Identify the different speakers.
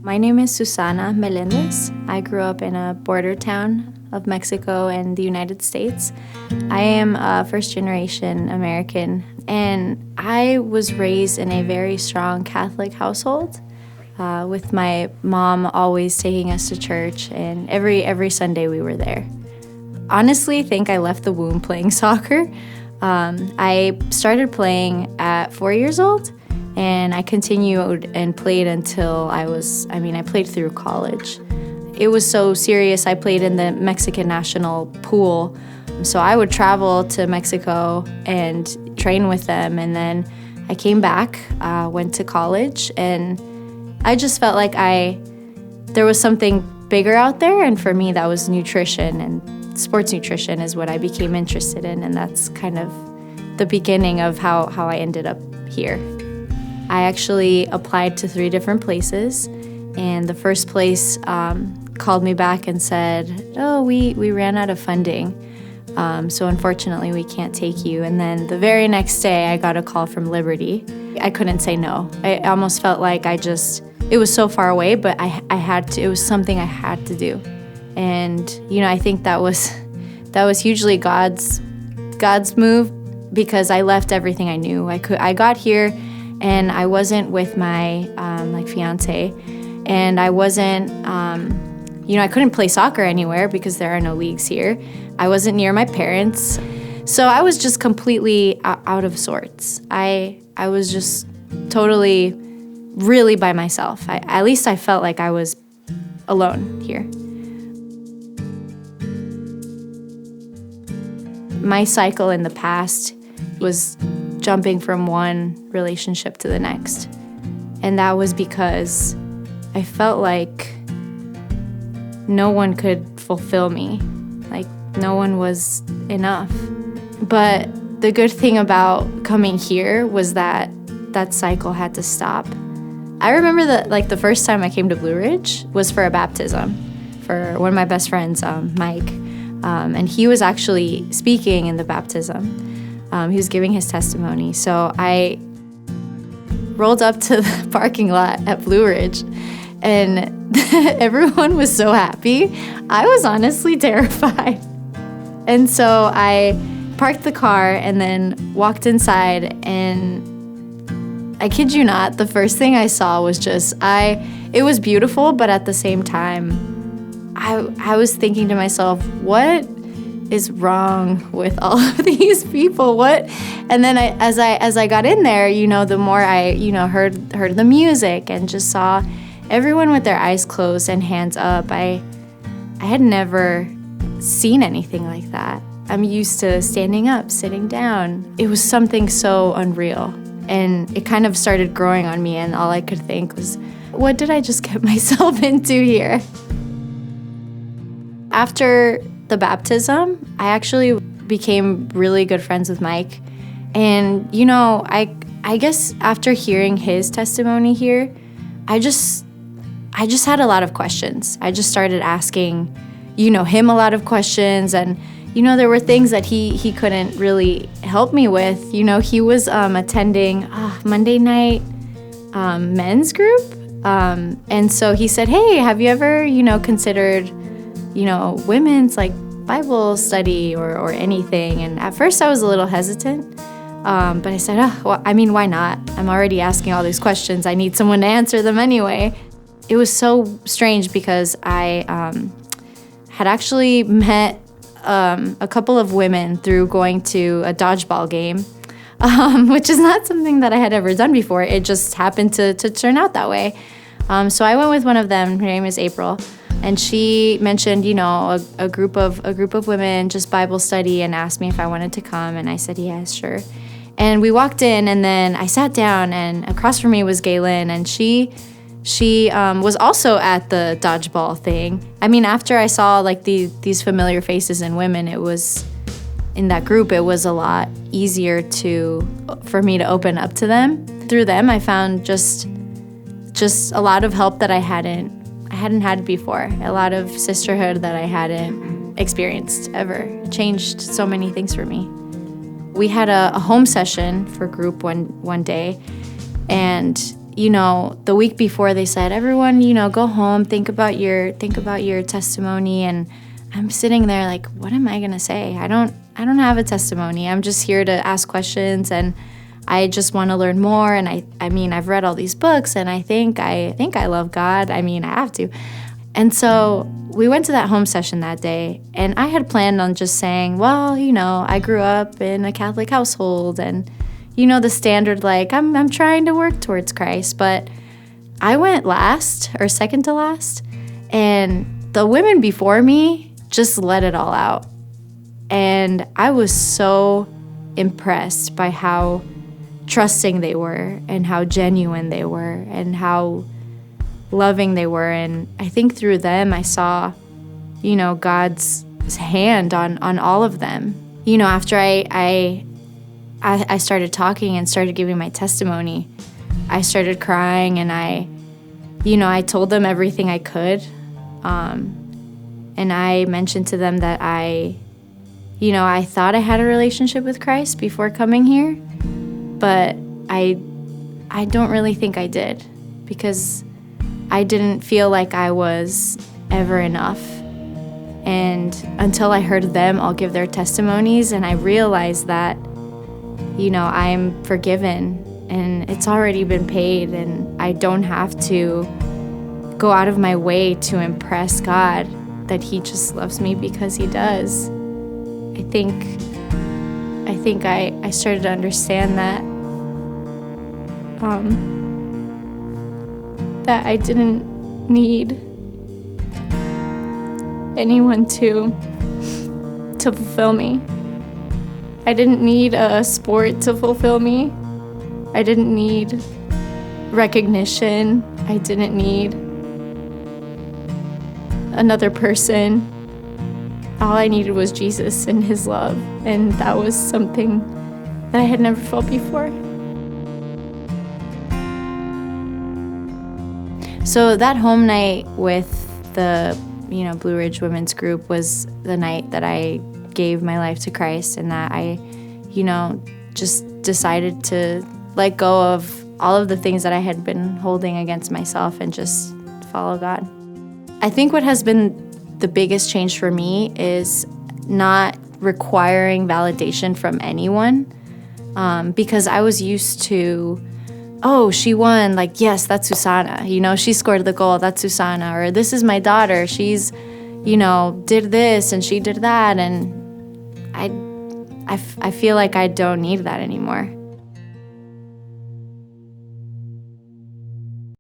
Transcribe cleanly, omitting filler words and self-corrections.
Speaker 1: My name is Susanna Melendez. I grew up in a border town of Mexico and the United States. I am a first-generation American, and I was raised in a very strong Catholic household, with my mom always taking us to church, and every Sunday we were there. Honestly, I think I left the womb playing soccer. I started playing at 4 years old, and I continued and played until I played through college. It was so serious, I played in the Mexican national pool. So I would travel to Mexico and train with them, and then I came back, went to college, and I just felt like there was something bigger out there, and for me that was nutrition, and sports nutrition is what I became interested in, and that's kind of the beginning of how I ended up here. I actually applied to 3 different places, and the first place called me back and said, "Oh, we ran out of funding, so unfortunately we can't take you." And then the very next day I got a call from Liberty. I couldn't say no. I almost felt like it was so far away, but I had to. It was something I had to do. And I think that was hugely God's move, because I left everything I knew. I got here, and I wasn't with my fiance, and I wasn't I couldn't play soccer anywhere because there are no leagues here. I wasn't near my parents, so I was just completely out of sorts. I was just totally, really by myself. At least I felt like I was alone here. My cycle in the past was jumping from one relationship to the next. And that was because I felt like no one could fulfill me. Like, no one was enough. But the good thing about coming here was that cycle had to stop. I remember that the first time I came to Blue Ridge was for a baptism for one of my best friends, Mike. And he was actually speaking in the baptism. He was giving his testimony. So I rolled up to the parking lot at Blue Ridge, and everyone was so happy. I was honestly terrified. And so I parked the car and then walked inside, and I kid you not, the first thing I saw was it was beautiful, but at the same time, I was thinking to myself, what is wrong with all of these people? What? And then as I got in there, the more I heard the music and just saw everyone with their eyes closed and hands up. I had never seen anything like that. I'm used to standing up, sitting down. It was something so unreal, and it kind of started growing on me, and all I could think was, what did I just get myself into here? After the baptism, I actually became really good friends with Mike. And, I guess after hearing his testimony here, I just had a lot of questions. I just started asking, him a lot of questions. And, there were things that he couldn't really help me with. He was attending Monday night men's group. And so he said, "Hey, have you ever, considered women's Bible study or anything?" And at first I was a little hesitant, but I said, why not? I'm already asking all these questions. I need someone to answer them anyway. It was so strange because I had actually met a couple of women through going to a dodgeball game, which is not something that I had ever done before. It just happened to turn out that way. So I went with one of them. Her name is April. And she mentioned, a group of women, just Bible study, and asked me if I wanted to come. And I said, yes, sure. And we walked in, and then I sat down, and across from me was Gaylin, and she was also at the dodgeball thing. After I saw these familiar faces and women, it was in that group. It was a lot easier for me to open up to them. Through them, I found just a lot of help that I hadn't had before, a lot of sisterhood that I hadn't experienced ever. It changed so many things for me. We had a home session for group one day, and the week before they said, everyone, go home, think about your testimony. And I'm sitting there like, what am I going to say? I don't have a testimony. I'm just here to ask questions, and I just want to learn more. And I mean, I've read all these books, and I think I love God. I mean, I have to. And so we went to that home session that day, and I had planned on just saying, well, I grew up in a Catholic household, and the standard, like, I'm trying to work towards Christ. But I went last, or second to last, and the women before me just let it all out. And I was so impressed by how trusting they were, and how genuine they were, and how loving they were. And I think through them I saw, God's hand on all of them. After I started talking and started giving my testimony, I started crying, and I told them everything I could. And I mentioned to them that I thought I had a relationship with Christ before coming here, but I don't really think I did, because I didn't feel like I was ever enough. And until I heard them all give their testimonies, and I realized that I'm forgiven, and it's already been paid, and I don't have to go out of my way to impress God, that He just loves me because He does. I think I started to understand that that I didn't need anyone to fulfill me. I didn't need a sport to fulfill me. I didn't need recognition. I didn't need another person. All I needed was Jesus and His love, and that was something that I had never felt before. So that home night with the Blue Ridge Women's Group was the night that I gave my life to Christ, and that I just decided to let go of all of the things that I had been holding against myself and just follow God. I think what has been the biggest change for me is not requiring validation from anyone, because I was used to, oh, she won, like, yes, that's Susanna, she scored the goal, that's Susanna, or this is my daughter, she's, did this and she did that, and I feel like I don't need that anymore.